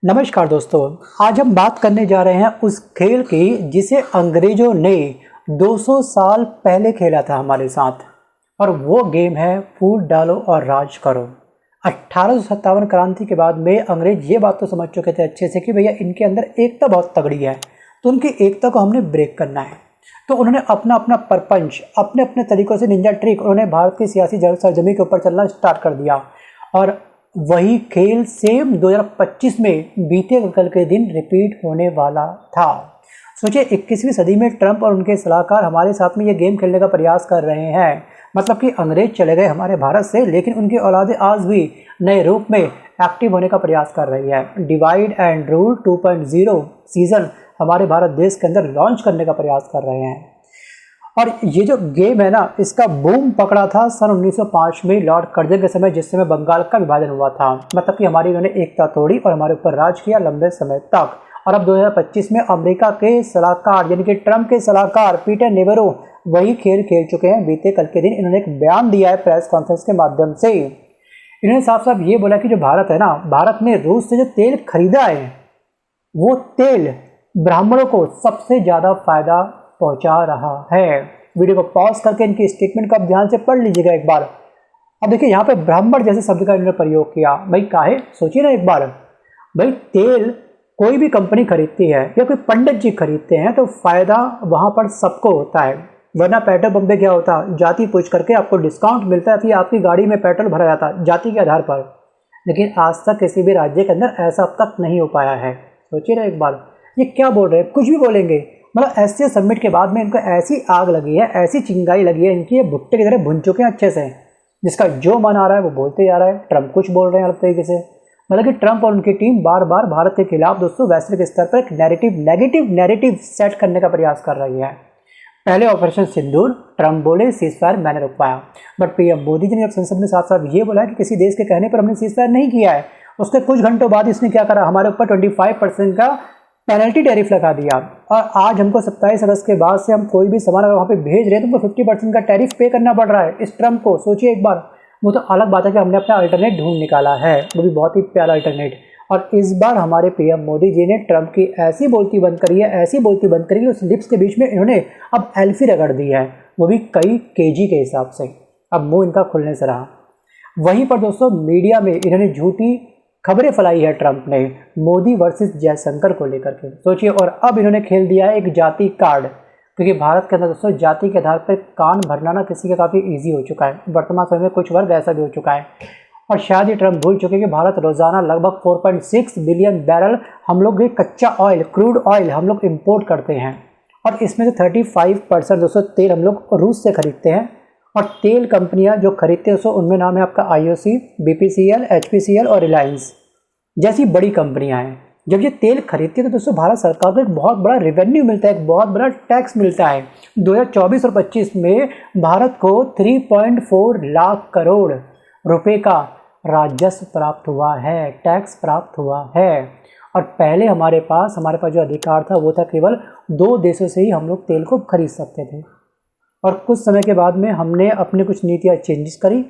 नमस्कार दोस्तों। आज हम बात करने जा रहे हैं उस खेल की जिसे अंग्रेजों ने 200 साल पहले खेला था हमारे साथ, और वो गेम है फूट डालो और राज करो। 1857 क्रांति के बाद में अंग्रेज ये बात तो समझ चुके थे अच्छे से कि भैया इनके अंदर एकता बहुत तगड़ी है, तो उनकी एकता को हमने ब्रेक करना है। तो उन्होंने अपना अपना परपंच अपने अपने तरीक़ों से निंजा ट्रिक उन्होंने भारत की सियासी सरजमी के ऊपर चलना स्टार्ट कर दिया, और वही खेल सेम 2025 में बीते कल के दिन रिपीट होने वाला था। सोचिए 21वीं सदी में ट्रंप और उनके सलाहकार हमारे साथ में ये गेम खेलने का प्रयास कर रहे हैं। मतलब कि अंग्रेज चले गए हमारे भारत से, लेकिन उनकी औलादें आज भी नए रूप में एक्टिव होने का प्रयास कर रही है। डिवाइड एंड रूल 2.0 सीजन हमारे भारत देश के अंदर लॉन्च करने का प्रयास कर रहे हैं। और ये जो गेम है ना, इसका बूम पकड़ा था सन 1905 में लॉर्ड कर्जन के समय, जिस समय बंगाल का विभाजन हुआ था। मतलब कि हमारी उन्होंने एकता तोड़ी और हमारे ऊपर राज किया लंबे समय तक। और अब 2025 में अमेरिका के सलाहकार यानी कि ट्रंप के सलाहकार पीटर नेवेरो वही खेल खेल चुके हैं। बीते कल के दिन इन्होंने एक बयान दिया है प्रेस कॉन्फ्रेंस के माध्यम से। इन्होंने साफ साफ ये बोला कि जो भारत है ना, भारत ने रूस से जो तेल खरीदा है वो तेल ब्राह्मणों को सबसे ज़्यादा फायदा पहुंचा रहा है। वीडियो को पॉज करके इनकी स्टेटमेंट को आप ध्यान से पढ़ लीजिएगा एक बार। अब देखिए यहाँ पे ब्राह्मण जैसे शब्द का इन्होंने प्रयोग किया। भाई काहे, सोचिए ना एक बार। भाई तेल कोई भी कंपनी खरीदती है या कोई पंडित जी खरीदते हैं तो फायदा वहाँ पर सबको होता है, वरना पेट्रोल पंप पे क्या होता, जाति पूछ करके आपको डिस्काउंट मिलता है, फिर आपकी गाड़ी में पेट्रोल भरा जाता जाति के आधार पर। लेकिन आज तक किसी भी राज्य के अंदर ऐसा अब तक नहीं हो पाया है। सोचिए ना एक बार, ये क्या बोल रहे हैं, कुछ भी बोलेंगे। मतलब एससीओ समिट के बाद में इनको ऐसी आग लगी है, ऐसी चिंगाई लगी है इनकी, ये भुट्टे की तरह भुन चुके हैं अच्छे से। जिसका जो मन आ रहा है वो बोलते जा रहा है। ट्रंप कुछ बोल रहे हैं अलग तरीके से। मतलब कि ट्रंप और उनकी टीम बार बार भारत के खिलाफ दोस्तों वैश्विक स्तर पर एक नेगेटिव नैरेटिव सेट करने का प्रयास कर रही है। पहले ऑपरेशन सिंदूर ट्रंप बोले सीजफायर मैंने रुकवाया, बट पीएम मोदी जी ने जब संसद में साफ साफ ये बोला कि किसी देश के कहने पर हमने सीजफायर नहीं किया है, उसके कुछ घंटों बाद इसने क्या करा, हमारे ऊपर 25% का पेनल्टी टैरिफ लगा दिया। और आज हमको 27 अगस्त के बाद से हम कोई भी सामान अगर वहाँ पे भेज रहे हैं तो हमको 50% का टैरिफ पे करना पड़ रहा है इस ट्रंप को। सोचिए एक बार। वो तो अलग बात है कि हमने अपना अल्टरनेट ढूंढ निकाला है, वो भी बहुत ही प्यारा अल्टरनेट। और इस बार हमारे पीएम मोदी जी ने ट्रंप की ऐसी बोलती बंद करी है, ऐसी बोलती बंद करी है, उस लिप्स के बीच में इन्होंने अब एल्फी रगड़ दी है, वो भी कई केजी के हिसाब से। अब मुँह इनका खुलने से रहा। वहीं पर दोस्तों मीडिया में इन्होंने झूठी खबरें फैलाई है ट्रंप ने मोदी वर्सेस जयशंकर को लेकर के। सोचिए, और अब इन्होंने खेल दिया है एक जाति कार्ड, क्योंकि भारत के अंदर दोस्तों जाति के आधार पर कान भरना ना किसी का काफ़ी इजी हो चुका है। वर्तमान समय में कुछ वर्ग ऐसा भी हो चुका है। और शायद ये ट्रंप भूल चुके कि भारत रोजाना लगभग 4.6 बिलियन बैरल हम लोग कच्चा ऑयल, क्रूड ऑयल हम लोग इम्पोर्ट करते हैं, और इसमें से 35% दोस्तों तेल हम लोग रूस से खरीदते हैं। और तेल कंपनियां जो खरीदते हैं दोस्तों उनमें नाम है आपका IOC, BPCL, HPCL और रिलायंस जैसी बड़ी कंपनियां हैं। जब ये तेल खरीदती है तो दोस्तों भारत सरकार को एक बहुत बड़ा रेवेन्यू मिलता है, एक बहुत बड़ा टैक्स मिलता है। 2024 और 25 में भारत को 3.4 लाख करोड़ रुपए का राजस्व प्राप्त हुआ है, टैक्स प्राप्त हुआ है। और पहले हमारे पास जो अधिकार था वो था केवल 2 देशों से ही हम लोग तेल को खरीद सकते थे। और कुछ समय के बाद में हमने अपनी कुछ नीतियाँ चेंजेस करी,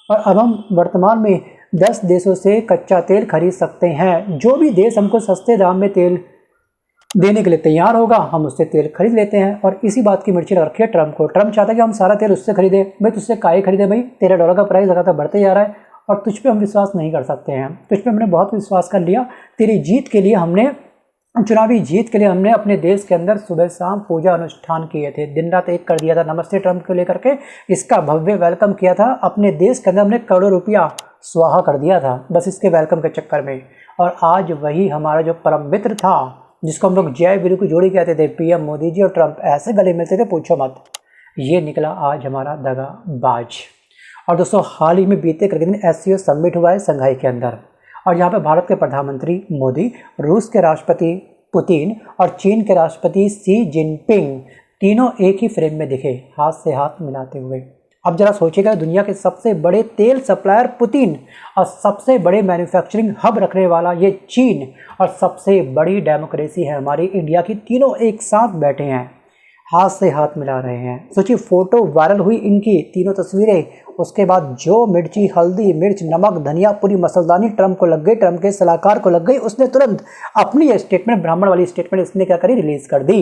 और अब हम वर्तमान में 10 देशों से कच्चा तेल खरीद सकते हैं। जो भी देश हमको सस्ते दाम में तेल देने के लिए तैयार होगा हम उससे तेल खरीद लेते हैं। और इसी बात की मिर्ची रखी है ट्रंप को। ट्रंप चाहता है कि हम सारा तेल उससे खरीदें। भाई तुझसे काहे खरीदे भाई, तेरा डॉलर का प्राइस लगातार बढ़ते जा रहा है और तुझ पे हम विश्वास नहीं कर सकते हैं। तुझ पे हमने बहुत विश्वास कर लिया। तेरी जीत के लिए हमने, चुनावी जीत के लिए हमने अपने देश के अंदर सुबह शाम पूजा अनुष्ठान किए थे, दिन रात एक कर दिया था नमस्ते ट्रंप को लेकर के, इसका भव्य वेलकम किया था। अपने देश के अंदर हमने करोड़ों रुपया स्वाहा कर दिया था बस इसके वेलकम के चक्कर में। और आज वही हमारा जो परम मित्र था, जिसको हम लोग जय वीरू की जोड़ी कहते थे, पीएम मोदी जी और ट्रंप ऐसे गले मिलते थे पूछो मत, ये निकला आज हमारा दगाबाज। और दोस्तों हाल ही में बीते कल के दिन SCO समिट हुआ है संघाई के अंदर, और यहाँ पे भारत के प्रधानमंत्री मोदी, रूस के राष्ट्रपति पुतिन और चीन के राष्ट्रपति शी जिनपिंग तीनों एक ही फ्रेम में दिखे, हाथ से हाथ मिलाते हुए। अब जरा सोचिएगा, दुनिया के सबसे बड़े तेल सप्लायर पुतिन और सबसे बड़े मैन्युफैक्चरिंग हब रखने वाला ये चीन और सबसे बड़ी डेमोक्रेसी है हमारी इंडिया की, तीनों एक साथ बैठे हैं, हाथ से हाथ मिला रहे हैं। सोचिए फोटो वायरल हुई इनकी तीनों तस्वीरें उसके बाद जो मिर्ची, हल्दी, मिर्च, नमक, धनिया, पूरी मसलदानी ट्रम्प को लग गई, ट्रम्प के सलाहकार को लग गई। उसने तुरंत अपनी स्टेटमेंट, ब्राह्मण वाली स्टेटमेंट उसने क्या करी, रिलीज कर दी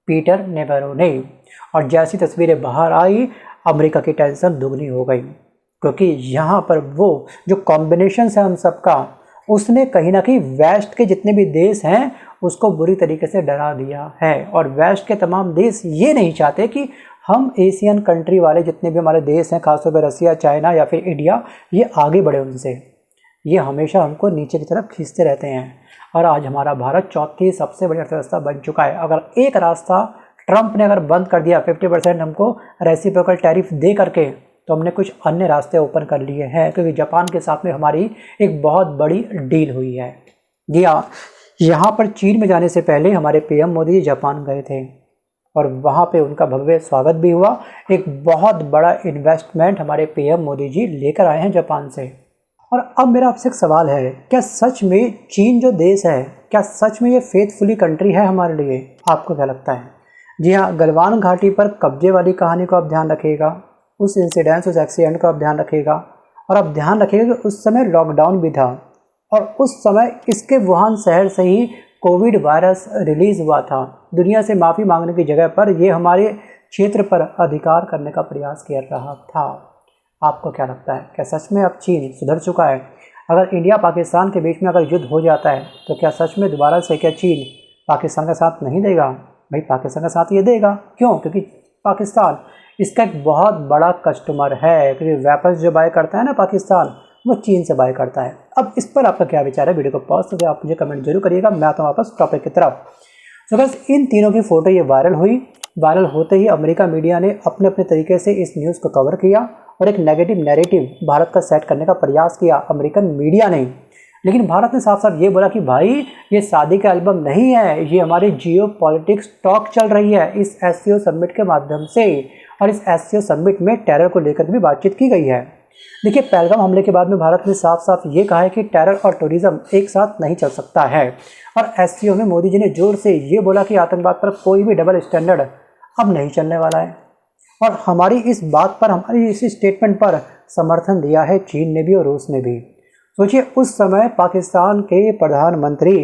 पीटर नेवेरो ने। और जैसी तस्वीरें बाहर आई, अमेरिका की टेंशन दुगनी हो गई, क्योंकि यहाँ पर वो जो कॉम्बिनेशन है हम सबका, उसने कहीं ना कहीं वेस्ट के जितने भी देश हैं उसको बुरी तरीके से डरा दिया है। और वेस्ट के तमाम देश ये नहीं चाहते कि हम एशियन कंट्री वाले जितने भी हमारे देश हैं, खासतौर पर रसिया, चाइना या फिर इंडिया, ये आगे बढ़े उनसे। ये हमेशा हमको नीचे की तरफ खींचते रहते हैं। और आज हमारा भारत चौथी सबसे बड़ी अर्थव्यवस्था बन चुका है। अगर एक रास्ता ट्रंप ने अगर बंद कर दिया 50% हमको रेसिप्रोकल टैरिफ दे करके, तो हमने कुछ अन्य रास्ते ओपन कर लिए हैं, क्योंकि जापान के साथ में हमारी एक बहुत बड़ी डील हुई है। जी हाँ, यहाँ पर चीन में जाने से पहले हमारे पीएम मोदी जी जापान गए थे और वहाँ पे उनका भव्य स्वागत भी हुआ। एक बहुत बड़ा इन्वेस्टमेंट हमारे पीएम मोदी जी लेकर आए हैं जापान से। और अब मेरा आपसे एक सवाल है, क्या सच में चीन जो देश है, क्या सच में ये फेथफुली कंट्री है हमारे लिए? आपको क्या लगता है? जी हाँ, गलवान घाटी पर कब्जे वाली कहानी को आप ध्यान रखिएगा, उस इंसिडेंस, उस एक्सीडेंट को आप ध्यान रखिएगा। और आप ध्यान रखिएगा कि उस समय लॉकडाउन भी था और उस समय इसके वुहान शहर से ही कोविड वायरस रिलीज़ हुआ था। दुनिया से माफ़ी मांगने की जगह पर ये हमारे क्षेत्र पर अधिकार करने का प्रयास कर रहा था। आपको क्या लगता है, क्या सच में अब चीन सुधर चुका है? अगर इंडिया पाकिस्तान के बीच में अगर युद्ध हो जाता है तो क्या सच में दोबारा से क्या चीन पाकिस्तान का साथ नहीं देगा? भाई पाकिस्तान का साथ ये देगा। क्यों? क्योंकि पाकिस्तान इसका एक बहुत बड़ा कस्टमर है, क्योंकि वेपन्स जो बाय करता है ना पाकिस्तान, वो चीन से बाय करता है। अब इस पर आपका क्या विचार है? वीडियो को पॉज करके आप मुझे कमेंट जरूर करिएगा। मैं आता हूँ वापस टॉपिक की तरफ। तो बस इन तीनों की फ़ोटो ये वायरल हुई। वायरल होते ही अमेरिका मीडिया ने अपने अपने तरीके से इस न्यूज़ को कवर किया और एक नेगेटिव नैरेटिव भारत का सेट करने का प्रयास किया अमेरिकन मीडिया ने। लेकिन भारत ने साफ साफ ये बोला कि भाई ये शादी का एल्बम नहीं है, ये हमारी जियो पॉलिटिक्स टॉक चल रही है इस एससीओ समिट के माध्यम से। और इस एससीओ समिट में टेरर को लेकर भी बातचीत की गई है। देखिए, पहलगाम हमले के बाद में भारत ने साफ साफ ये कहा है कि टेरर और टूरिज्म एक साथ नहीं चल सकता है। और एससीओ में मोदी जी ने जोर से ये बोला कि आतंकवाद पर कोई भी डबल स्टैंडर्ड अब नहीं चलने वाला है। और हमारी इस बात पर, हमारी इस स्टेटमेंट पर समर्थन दिया है चीन ने भी और रूस ने भी। सोचिए, उस समय पाकिस्तान के प्रधानमंत्री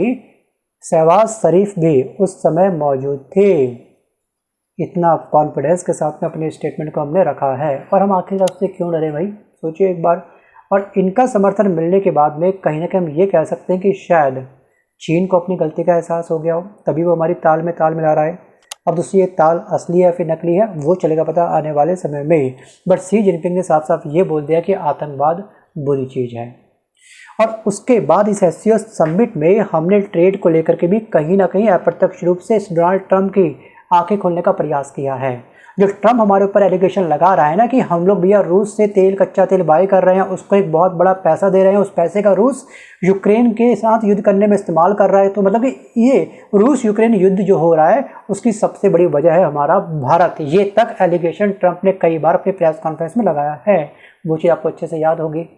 शहबाज शरीफ भी उस समय मौजूद थे। इतना कॉन्फिडेंस के साथ में अपने स्टेटमेंट को हमने रखा है, और हम आखिर उससे क्यों डरे भाई? सोचिए एक बार। और इनका समर्थन मिलने के बाद में कहीं ना कहीं हम ये कह सकते हैं कि शायद चीन को अपनी गलती का एहसास हो गया हो, तभी वो हमारी ताल में ताल मिला रहा है। अब दूसरी ये ताल असली है या फिर नकली है वो चलेगा पता आने वाले समय में। बट सी जिनपिंग ने साफ साफ ये बोल दिया कि आतंकवाद बुरी चीज़ है। और उसके बाद इस एससीओ समिट में हमने ट्रेड को लेकर के भी कहीं ना कहीं अप्रत्यक्ष रूप से डोनाल्ड ट्रंप की आंखें खोलने का प्रयास किया है। जो ट्रंप हमारे ऊपर एलिगेशन लगा रहा है ना कि हम लोग भैया रूस से तेल, कच्चा तेल बाय कर रहे हैं, उसको एक बहुत बड़ा पैसा दे रहे हैं, उस पैसे का रूस यूक्रेन के साथ युद्ध करने में इस्तेमाल कर रहा है, तो मतलब कि ये रूस यूक्रेन युद्ध जो हो रहा है उसकी सबसे बड़ी वजह है हमारा भारत। ये तक एलिगेशन ट्रंप ने कई बार अपने प्रेस कॉन्फ्रेंस में लगाया है, वो चीज़ आपको अच्छे से याद होगी।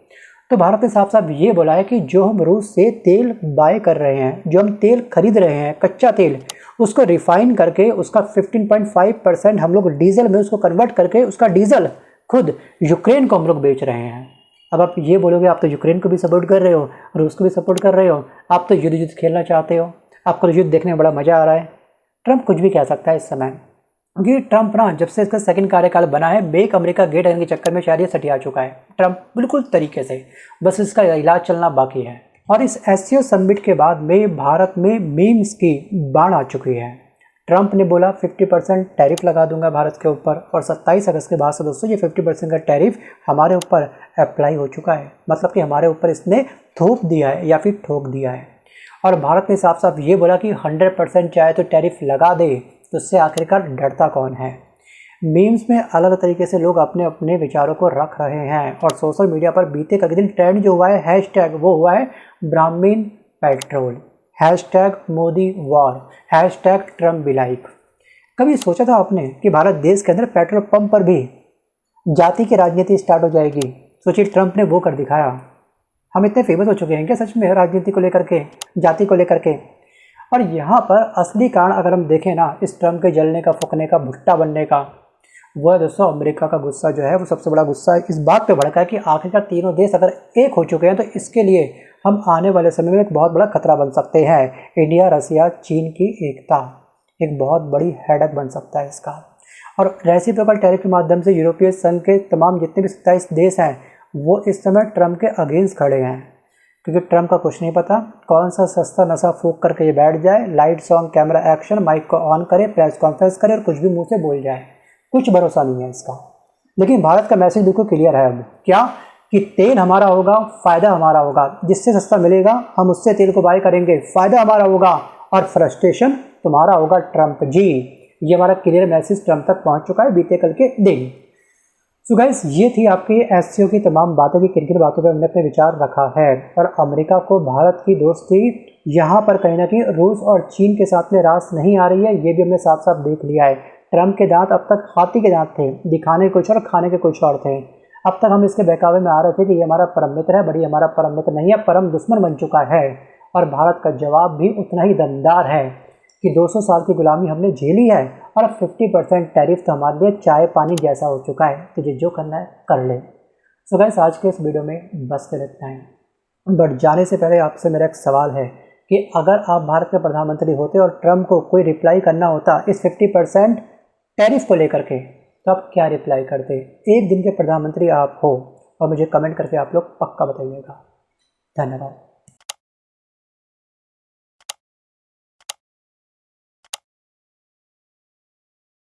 तो भारत ने साफ साफ ये बोला है कि जो हम रूस से तेल बाय कर रहे हैं, जो हम तेल खरीद रहे हैं, कच्चा तेल, उसको रिफाइन करके उसका 15.5% हम लोग डीजल में उसको कन्वर्ट करके उसका डीजल खुद यूक्रेन को हम लोग बेच रहे हैं। अब आप ये बोलोगे आप तो यूक्रेन को भी सपोर्ट कर रहे हो, रूस को भी सपोर्ट कर रहे हो, आप तो युद्ध खेलना चाहते हो, आपको युद्ध देखने में बड़ा मज़ा आ रहा है। ट्रंप कुछ भी कह सकता है इस समय, क्योंकि ट्रंप ना जब से इसका सेकंड कार्यकाल बना है, मेक अमेरिका ग्रेट अगेन के चक्कर में शायद ये सटिया चुका है ट्रंप बिल्कुल तरीके से, बस इसका इलाज चलना बाकी है। और इस एससीओ समिट के बाद में भारत में मीम्स की बाढ़ आ चुकी है। ट्रंप ने बोला 50% टैरिफ लगा दूंगा भारत के ऊपर, और 27 अगस्त के बाद से दोस्तों ये 50% का टैरिफ हमारे ऊपर अप्लाई हो चुका है। मतलब कि हमारे ऊपर इसने थोप दिया है या फिर ठोक दिया है। और भारत ने साफ साफ ये बोला कि 100% चाहे तो टैरिफ लगा दे, तो उससे आखिरकार डरता कौन है। मीम्स में अलग तरीके से लोग अपने अपने विचारों को रख रहे हैं, और सोशल मीडिया पर बीते कई दिन ट्रेंड जो हुआ है हैशटैग, वो हुआ है ब्राह्मीण petrol, hashtag Modi war, hashtag Trump be life. कभी सोचा था आपने कि भारत देश के अंदर पेट्रोल पंप पर भी जाति की राजनीति स्टार्ट हो जाएगी? सोचिए, ट्रंप ने वो कर दिखाया। हम इतने फेमस हो चुके हैं क्या सच में राजनीति को लेकर के, जाति को लेकर के? और यहाँ पर असली कारण अगर हम देखें ना, इस ट्रंप के जलने का, फूकने का, भुट्टा बनने का, वो है दोस्तों अमेरिका का गुस्सा जो है वो सबसे बड़ा गुस्सा इस बात पे भड़का है कि आखिरकार तीनों देश अगर एक हो चुके हैं तो इसके लिए हम आने वाले समय में एक बहुत बड़ा खतरा बन सकते हैं। इंडिया, रसिया, चीन की एकता एक बहुत बड़ी हेडक बन सकता है इसका। और रेसिप्रोकल टैरिफ के माध्यम से यूरोपीय संघ के तमाम जितने भी 27 देश हैं वो इस समय ट्रम्प के अगेंस्ट खड़े हैं, क्योंकि ट्रम्प का कुछ नहीं पता कौन सा सस्ता नशा फूक करके ये बैठ जाए, light song camera action, mic को ऑन करे, प्रेस कॉन्फ्रेंस करे और कुछ भी मुंह से बोल जाए, कुछ भरोसा नहीं है इसका। लेकिन भारत का मैसेज बिल्कुल क्लियर है अब क्या, कि तेल हमारा होगा, फ़ायदा हमारा होगा, जिससे सस्ता मिलेगा हम उससे तेल को बाय करेंगे, फ़ायदा हमारा होगा और फ्रस्ट्रेशन तुम्हारा होगा ट्रम्प जी। ये हमारा क्लियर मैसेज ट्रम्प तक पहुंच चुका है बीते कल के दिन। सो गाइस, ये थी आपकी एससीओ की तमाम बातें की किन किन बातों पर हमने अपने विचार रखा है। और अमेरिका को भारत की दोस्ती यहाँ पर कहीं ना कहीं रूस और चीन के साथ में रास नहीं आ रही है, ये भी हमने साफ साफ देख लिया है। ट्रम्प के दांत अब तक हाथी के दांत थे, दिखाने कुछ और खाने के कुछ और थे। अब तक हम इसके बहकावे में आ रहे थे कि ये हमारा परम मित्र है, बड़ी हमारा परम मित्र नहीं है, परम दुश्मन बन चुका है। और भारत का जवाब भी उतना ही दमदार है कि 200 साल की गुलामी हमने झेली है और 50% टैरिफ तो हमारे लिए चाय पानी जैसा हो चुका है, तुझे जो करना है कर ले। सो गाइस, आज के इस वीडियो में बस कर इतना है। बट जाने से पहले आपसे मेरा एक सवाल है कि अगर आप भारत के प्रधानमंत्री होते और ट्रम्प को कोई रिप्लाई करना होता इस 50% टैरिफ को लेकर के, तो आप क्या रिप्लाई करते? एक दिन के प्रधानमंत्री आप हो और मुझे कमेंट करके आप लोग पक्का बताइएगा। धन्यवाद।